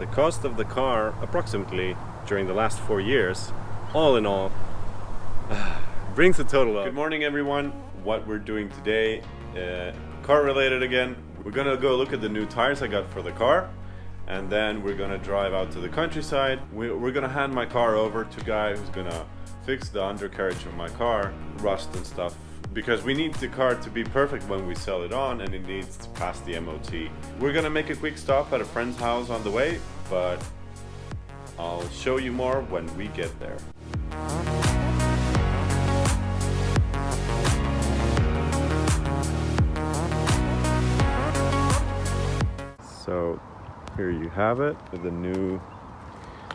The cost of the car approximately during the last 4 years, all in all, brings the total up. Good morning everyone. What we're doing today, car related again. We're gonna go look at the new tires I got for the car, and then we're gonna drive out to the countryside. We're gonna hand my car over to a guy who's gonna fix the undercarriage of my car, rust and stuff, because we need the car to be perfect when we sell it on, and it needs to pass the MOT. We're gonna make a quick stop at a friend's house on the way, but I'll show you more when we get there. So here you have it, the new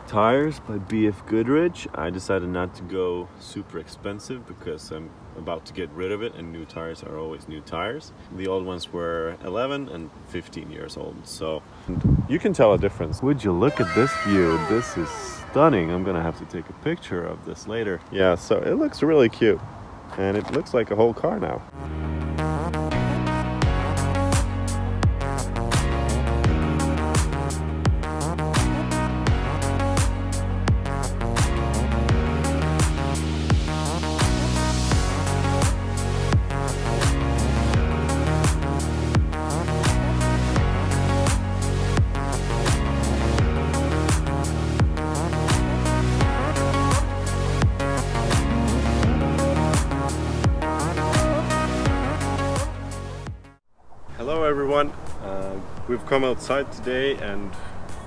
tires by BF Goodrich. I decided not to go super expensive because I'm about to get rid of it, and new tires are always new tires. The old ones were 11 and 15 years old, so you can tell a difference. Would you look at this view? This is stunning. I'm gonna have to take a picture of this later. Yeah, so it looks really cute, and it looks like a whole car now. Hello everyone, we've come outside today, and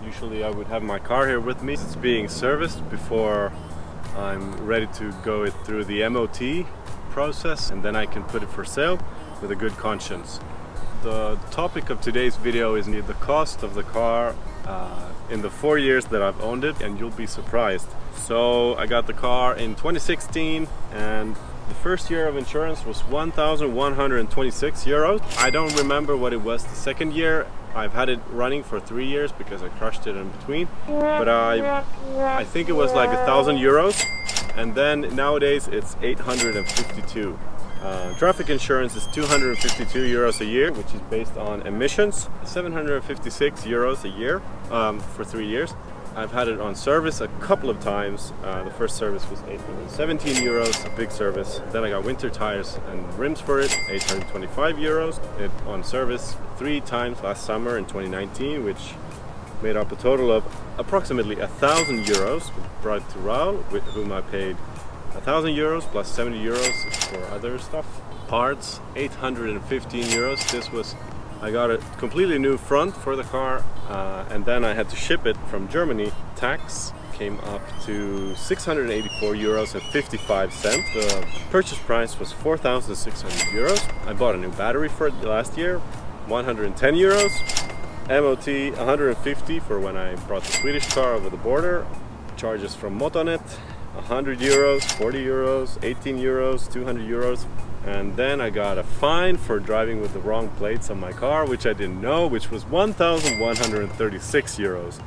usually I would have my car here with me. It's being serviced before I'm ready to go it through the MOT process, and then I can put it for sale with a good conscience. The topic of today's video is the cost of the car in the 4 years that I've owned it, and you'll be surprised. So I got the car in 2016, and the first year of insurance was 1,126 euros. I don't remember what it was the second year. I've had it running for 3 years because I crushed it in between, but I think it was like 1,000 euros, and then nowadays it's 852. Traffic insurance is 252 euros a year, which is based on emissions, 756 euros a year for 3 years. I've had it on service a couple of times. The first service was 817 euros, a big service. Then I got winter tires and rims for it, 825 euros. It on service 3 times last summer in 2019, which made up a total of approximately 1,000 euros. Brought it to Raul, with whom I paid 1,000 euros plus 70 euros for other stuff. Parts, 815 euros. I got a completely new front for the car, and then I had to ship it from Germany. Tax came up to 684 euros and 55 cents. The purchase price was 4,600 euros. I bought a new battery for it last year, 110 euros. MOT 150 for when I brought the Swedish car over the border. Charges from MOTONET 100 euros, 40 euros, 18 euros, 200 euros. And then I got a fine for driving with the wrong plates on my car, which I didn't know, which was 1,136 euros.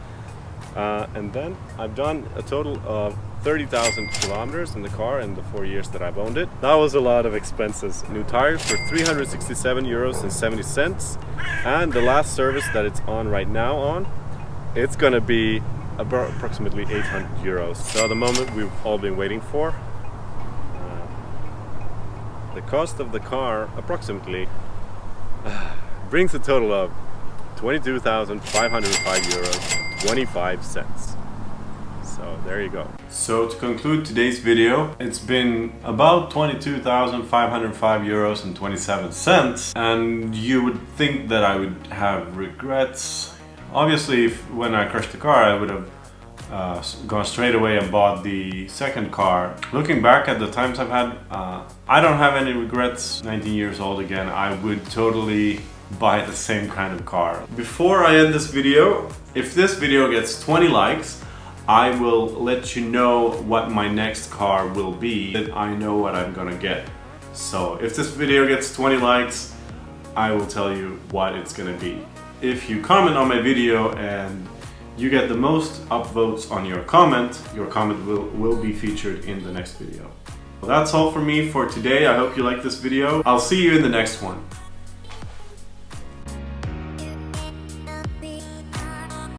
And then I've done a total of 30,000 kilometers in the car in the 4 years that I've owned it. That was a lot of expenses. New tires for 367 euros and 70 cents. And the last service that it's on right now it's gonna be approximately 800 euros. So the moment we've all been waiting for. The cost of the car approximately brings a total of 22,505 euros 25 cents. So there you go. So to conclude today's video, it's been about 22,505 euros and 27 cents, and you would think that I would have regrets. Obviously, when I crushed the car, I would have gone straight away and bought the second car. Looking back at the times I've had, I don't have any regrets. 19 years old again, I would totally buy the same kind of car. Before I end this video, if this video gets 20 likes, I will let you know what my next car will be, that I know what I'm gonna get. So if this video gets 20 likes, I will tell you what it's gonna be. If you comment on my video and you get the most upvotes on your comment will be featured in the next video. Well, that's all for me for today. I hope you like this video. I'll see you in the next one.